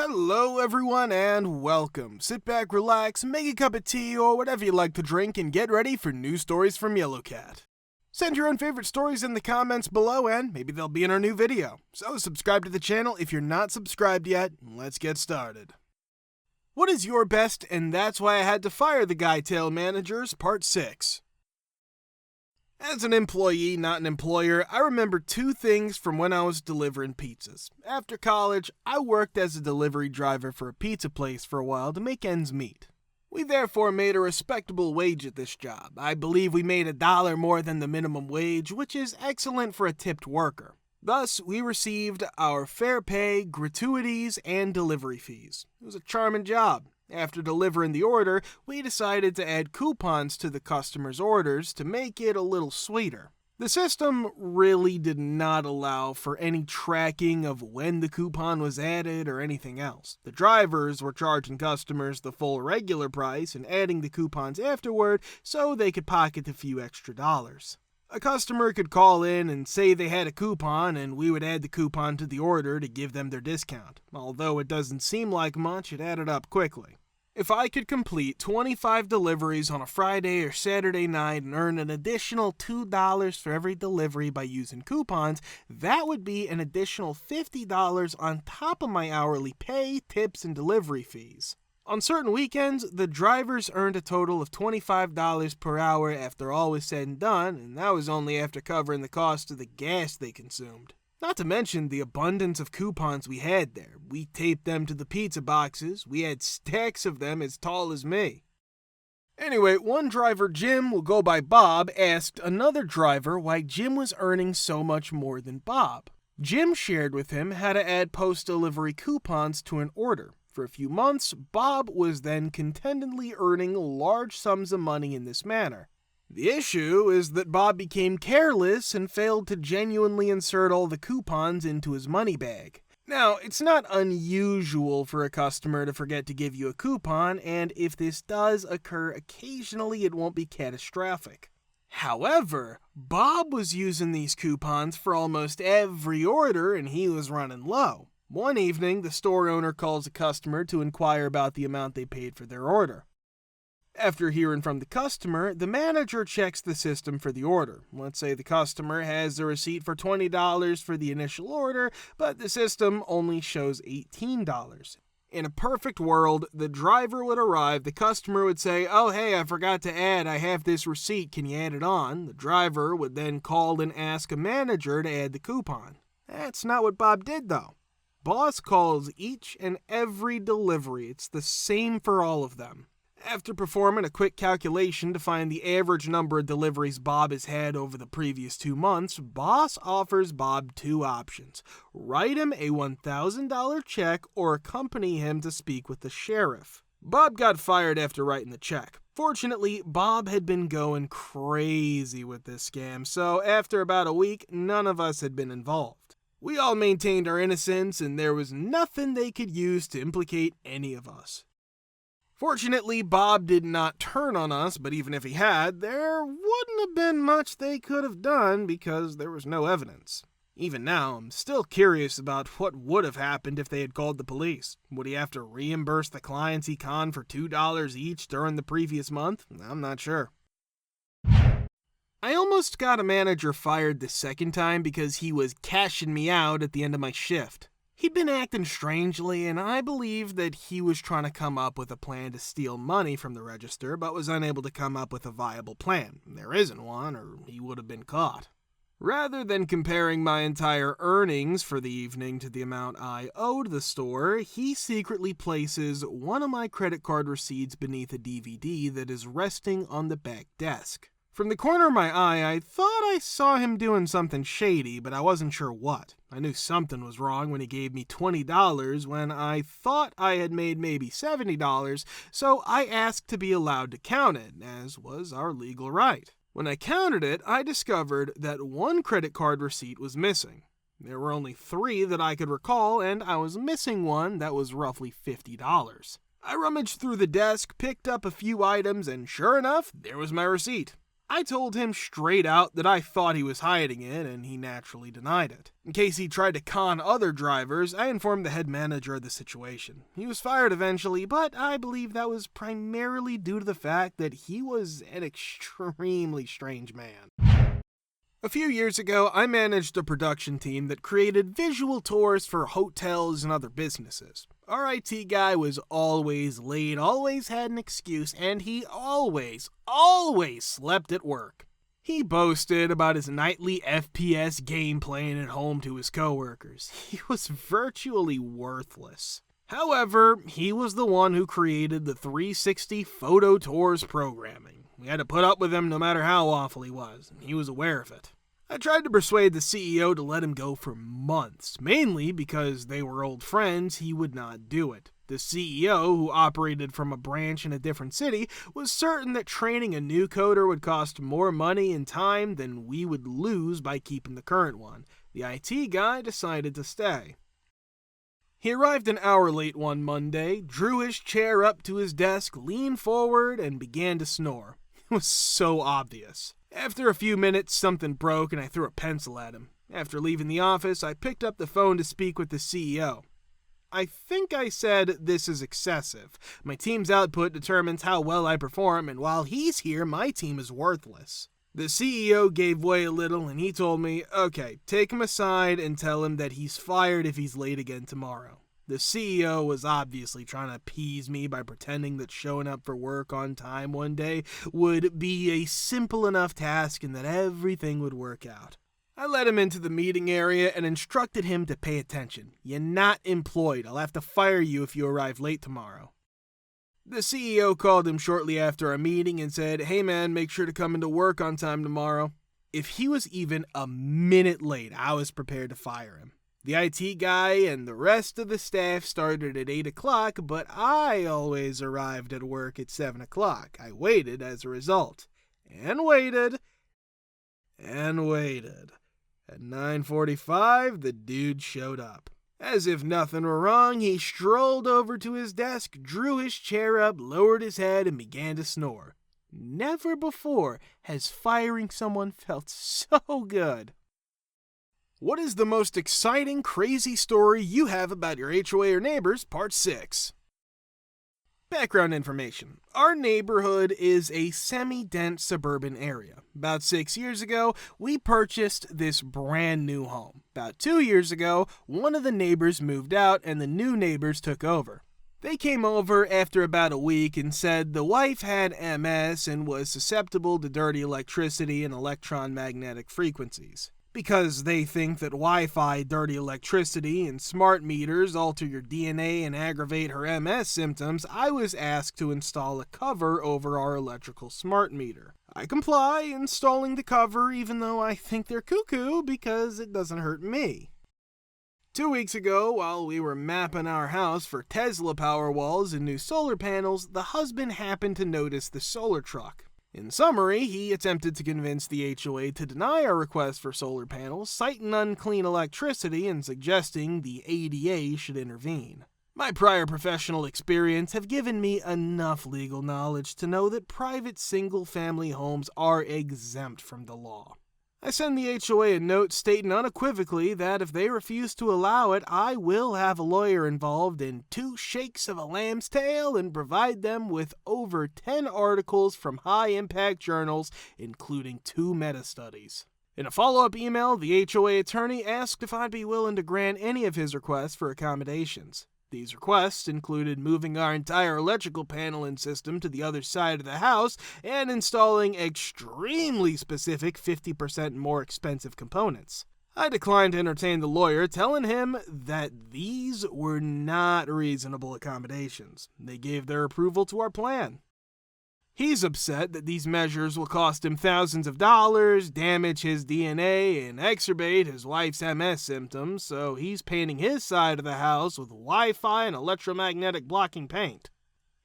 Hello everyone and welcome. Sit back, relax, make a cup of tea or whatever you like to drink and get ready for new stories from Yellow Cat. Send your own favorite stories in the comments below and maybe they'll be in our new video. So subscribe to the channel if you're not subscribed yet. Let's get started. What is your best and that's why I had to fire the Guy Tail Managers, Part 6. As an employee, not an employer, I remember two things from when I was delivering pizzas. After college, I worked as a delivery driver for a pizza place for a while to make ends meet. We therefore made a respectable wage at this job. I believe we made $1 more than the minimum wage, which is excellent for a tipped worker. Thus, we received our fair pay, gratuities, and delivery fees. It was a charming job. After delivering the order, we decided to add coupons to the customer's orders to make it a little sweeter. The system really did not allow for any tracking of when the coupon was added or anything else. The drivers were charging customers the full regular price and adding the coupons afterward so they could pocket a few extra dollars. A customer could call in and say they had a coupon and we would add the coupon to the order to give them their discount. Although it doesn't seem like much, it added up quickly. If I could complete 25 deliveries on a Friday or Saturday night and earn an additional $2 for every delivery by using coupons, that would be an additional $50 on top of my hourly pay, tips, and delivery fees. On certain weekends, the drivers earned a total of $25 per hour after all was said and done, and that was only after covering the cost of the gas they consumed. Not to mention the abundance of coupons we had there. We taped them to the pizza boxes. We had stacks of them as tall as me. Anyway, one driver, Jim, will go by Bob, asked another driver why Jim was earning so much more than Bob. Jim shared with him how to add post-delivery coupons to an order. For a few months, Bob was then contentedly earning large sums of money in this manner. The issue is that Bob became careless and failed to genuinely insert all the coupons into his money bag. Now, it's not unusual for a customer to forget to give you a coupon, and if this does occur occasionally, it won't be catastrophic. However, Bob was using these coupons for almost every order and he was running low. One evening, the store owner calls a customer to inquire about the amount they paid for their order. After hearing from the customer, the manager checks the system for the order. Let's say the customer has a receipt for $20 for the initial order, but the system only shows $18. In a perfect world, the driver would arrive, the customer would say, "Oh hey, I forgot to add, I have this receipt, can you add it on?" The driver would then call and ask a manager to add the coupon. That's not what Bob did though. Boss calls each and every delivery. It's the same for all of them. After performing a quick calculation to find the average number of deliveries Bob has had over the previous 2 months, Boss offers Bob two options. Write him a $1,000 check or accompany him to speak with the sheriff. Bob got fired after writing the check. Fortunately, Bob had been going crazy with this scam, so after about a week, none of us had been involved. We all maintained our innocence, and there was nothing they could use to implicate any of us. Fortunately, Bob did not turn on us, but even if he had, there wouldn't have been much they could have done because there was no evidence. Even now, I'm still curious about what would have happened if they had called the police. Would he have to reimburse the clients he conned for $2 each during the previous month? I'm not sure. I almost got a manager fired the second time because he was cashing me out at the end of my shift. He'd been acting strangely, and I believed that he was trying to come up with a plan to steal money from the register, but was unable to come up with a viable plan. There isn't one, or he would have been caught. Rather than comparing my entire earnings for the evening to the amount I owed the store, he secretly places one of my credit card receipts beneath a DVD that is resting on the back desk. From the corner of my eye, I thought I saw him doing something shady, but I wasn't sure what. I knew something was wrong when he gave me $20 when I thought I had made maybe $70, so I asked to be allowed to count it, as was our legal right. When I counted it, I discovered that one credit card receipt was missing. There were only 3 that I could recall, and I was missing one that was roughly $50. I rummaged through the desk, picked up a few items, and sure enough, there was my receipt. I told him straight out that I thought he was hiding it, and he naturally denied it. In case he tried to con other drivers, I informed the head manager of the situation. He was fired eventually, but I believe that was primarily due to the fact that he was an extremely strange man. A few years ago, I managed a production team that created visual tours for hotels and other businesses. Our IT guy was always late, always had an excuse, and he always slept at work. He boasted about his nightly FPS game playing at home to his coworkers. He was virtually worthless. However, he was the one who created the 360 photo tours programming. We had to put up with him no matter how awful he was, and he was aware of it. I tried to persuade the CEO to let him go for months, mainly because they were old friends. He would not do it. The CEO, who operated from a branch in a different city, was certain that training a new coder would cost more money and time than we would lose by keeping the current one. The IT guy decided to stay. He arrived an hour late one Monday, drew his chair up to his desk, leaned forward, and began to snore. It was so obvious. After a few minutes, something broke and I threw a pencil at him. After leaving the office, I picked up the phone to speak with the CEO. I think I said, "This is excessive. My team's output determines how well I perform, and while he's here, my team is worthless." The CEO gave way a little and he told me, "Okay, take him aside and tell him that he's fired if he's late again tomorrow." The CEO was obviously trying to appease me by pretending that showing up for work on time one day would be a simple enough task and that everything would work out. I led him into the meeting area and instructed him to pay attention. "You're not employed. I'll have to fire you if you arrive late tomorrow." The CEO called him shortly after our meeting and said, "Hey man, make sure to come into work on time tomorrow." If he was even a minute late, I was prepared to fire him. The IT guy and the rest of the staff started at 8 o'clock, but I always arrived at work at 7 o'clock. I waited as a result. And waited. And waited. At 9:45, the dude showed up. As if nothing were wrong, he strolled over to his desk, drew his chair up, lowered his head, and began to snore. Never before has firing someone felt so good. What is the most exciting, crazy story you have about your HOA or neighbors? Part 6. Background information. Our neighborhood is a semi-dense suburban area. About 6 years ago, we purchased this brand new home. About 2 years ago, one of the neighbors moved out and the new neighbors took over. They came over after about a week and said the wife had MS and was susceptible to dirty electricity and electromagnetic frequencies. Because they think that Wi-Fi, dirty electricity, and smart meters alter your DNA and aggravate her MS symptoms, I was asked to install a cover over our electrical smart meter. I comply, installing the cover even though I think they're cuckoo because it doesn't hurt me. 2 weeks ago, while we were mapping our house for Tesla Powerwalls and new solar panels, the husband happened to notice the solar truck. In summary, he attempted to convince the HOA to deny our request for solar panels, citing unclean electricity and suggesting the ADA should intervene. My prior professional experience have given me enough legal knowledge to know that private single-family homes are exempt from the law. I send the HOA a note stating unequivocally that if they refuse to allow it, I will have a lawyer involved in 2 shakes of a lamb's tail and provide them with over 10 articles from high-impact journals, including 2 meta-studies. In a follow-up email, the HOA attorney asked if I'd be willing to grant any of his requests for accommodations. These requests included moving our entire electrical panel and system to the other side of the house and installing extremely specific 50% more expensive components. I declined to entertain the lawyer, telling him that these were not reasonable accommodations. They gave their approval to our plan. He's upset that these measures will cost him thousands of dollars, damage his DNA, and exacerbate his wife's MS symptoms, so he's painting his side of the house with Wi-Fi and electromagnetic blocking paint.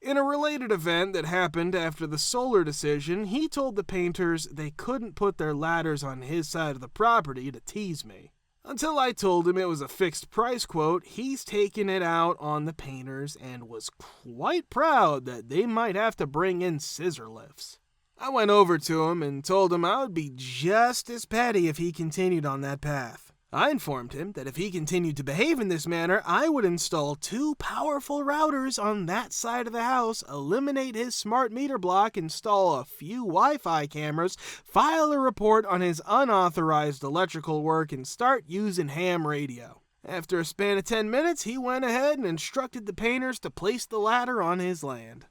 In a related event that happened after the solar decision, he told the painters they couldn't put their ladders on his side of the property to tease me. Until I told him it was a fixed price quote, he's taken it out on the painters and was quite proud that they might have to bring in scissor lifts. I went over to him and told him I would be just as petty if he continued on that path. I informed him that if he continued to behave in this manner, I would install 2 powerful routers on that side of the house, eliminate his smart meter block, install a few Wi-Fi cameras, file a report on his unauthorized electrical work, and start using ham radio. After a span of 10 minutes, he went ahead and instructed the painters to place the ladder on his land.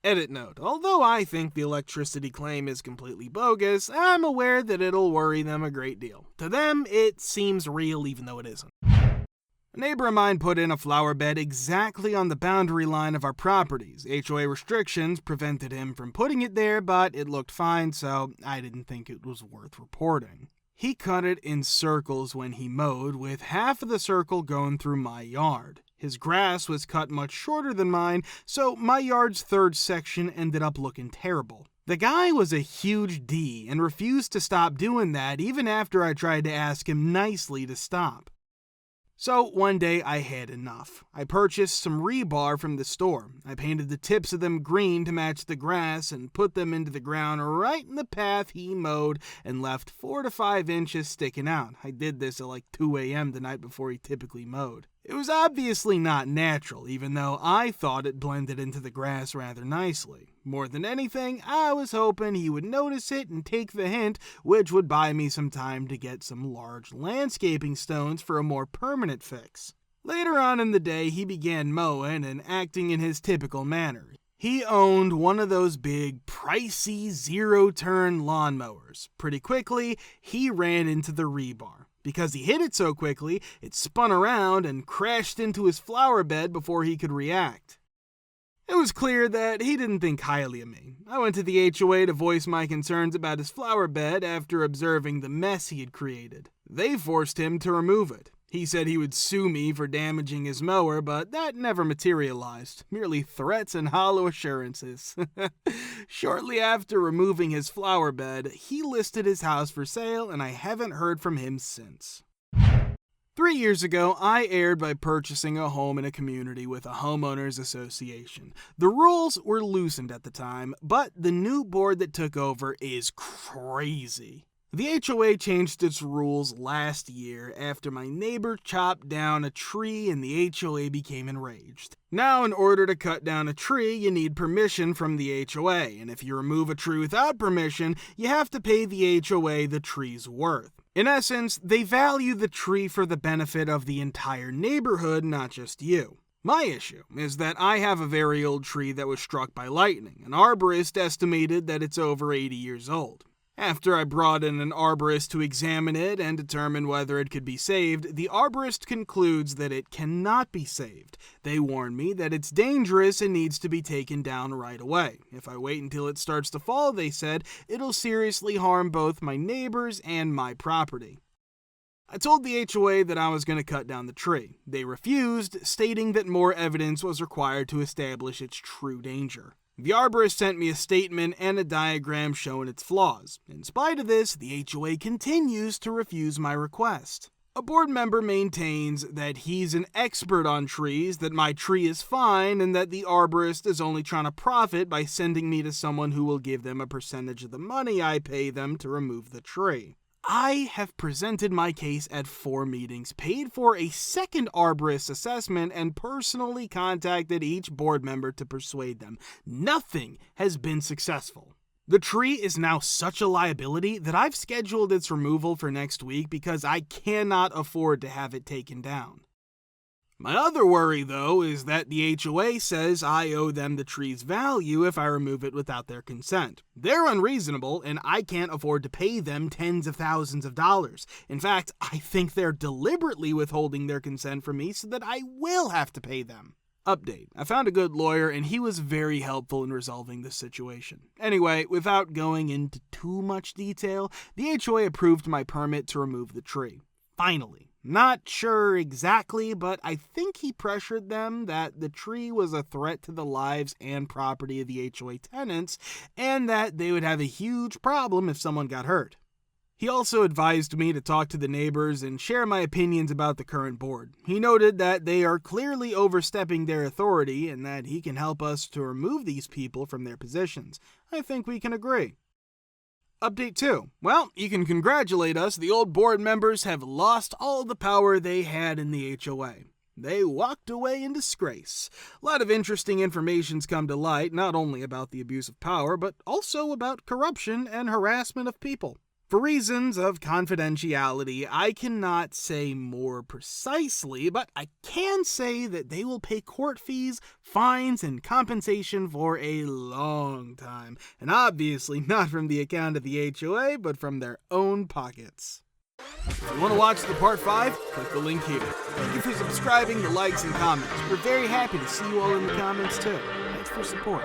Edit note, although I think the electricity claim is completely bogus, I'm aware that it'll worry them a great deal. To them, it seems real even though it isn't. A neighbor of mine put in a flower bed exactly on the boundary line of our properties. HOA restrictions prevented him from putting it there, but it looked fine, so I didn't think it was worth reporting. He cut it in circles when he mowed, with half of the circle going through my yard. His grass was cut much shorter than mine, so my yard's third section ended up looking terrible. The guy was a huge D and refused to stop doing that even after I tried to ask him nicely to stop. So one day I had enough. I purchased some rebar from the store. I painted the tips of them green to match the grass and put them into the ground right in the path he mowed and left 4 to 5 inches sticking out. I did this at like 2 a.m. the night before he typically mowed. It was obviously not natural, even though I thought it blended into the grass rather nicely. More than anything, I was hoping he would notice it and take the hint, which would buy me some time to get some large landscaping stones for a more permanent fix. Later on in the day, he began mowing and acting in his typical manner. He owned one of those big, pricey, zero-turn lawnmowers. Pretty quickly, he ran into the rebar. Because he hit it so quickly, it spun around and crashed into his flower bed before he could react. It was clear that he didn't think highly of me. I went to the HOA to voice my concerns about his flower bed after observing the mess he had created. They forced him to remove it. He said he would sue me for damaging his mower, but that never materialized. Merely threats and hollow assurances. Shortly after removing his flower bed, he listed his house for sale, and I haven't heard from him since. 3 years ago, I erred by purchasing a home in a community with a homeowners association. The rules were loosened at the time, but the new board that took over is crazy. The HOA changed its rules last year after my neighbor chopped down a tree and the HOA became enraged. Now, in order to cut down a tree, you need permission from the HOA, and if you remove a tree without permission, you have to pay the HOA the tree's worth. In essence, they value the tree for the benefit of the entire neighborhood, not just you. My issue is that I have a very old tree that was struck by lightning. An arborist estimated that it's over 80 years old. After I brought in an arborist to examine it and determine whether it could be saved, the arborist concludes that it cannot be saved. They warn me that it's dangerous and needs to be taken down right away. If I wait until it starts to fall, they said, it'll seriously harm both my neighbors and my property. I told the HOA that I was going to cut down the tree. They refused, stating that more evidence was required to establish its true danger. The arborist sent me a statement and a diagram showing its flaws. In spite of this, the HOA continues to refuse my request. A board member maintains that he's an expert on trees, that my tree is fine, and that the arborist is only trying to profit by sending me to someone who will give them a percentage of the money I pay them to remove the tree. I have presented my case at 4 meetings, paid for a second arborist assessment, and personally contacted each board member to persuade them. Nothing has been successful. The tree is now such a liability that I've scheduled its removal for next week because I cannot afford to have it taken down. My other worry, though, is that the HOA says I owe them the tree's value if I remove it without their consent. They're unreasonable, and I can't afford to pay them tens of thousands of dollars. In fact, I think they're deliberately withholding their consent from me so that I will have to pay them. Update. I found a good lawyer, and he was very helpful in resolving this situation. Anyway, without going into too much detail, the HOA approved my permit to remove the tree. Finally. Not sure exactly, but I think he pressured them that the tree was a threat to the lives and property of the HOA tenants, and that they would have a huge problem if someone got hurt. He also advised me to talk to the neighbors and share my opinions about the current board. He noted that they are clearly overstepping their authority and that he can help us to remove these people from their positions. I think we can agree. Update 2. Well, you can congratulate us. The old board members have lost all the power they had in the HOA. They walked away in disgrace. A lot of interesting information's come to light, not only about the abuse of power, but also about corruption and harassment of people. For reasons of confidentiality, I cannot say more precisely, but I can say that they will pay court fees, fines, and compensation for a long time, and obviously not from the account of the HOA, but from their own pockets. If you want to watch the part 5, click the link here. Thank you for subscribing, the likes, and comments. We're very happy to see you all in the comments too. Thanks for support.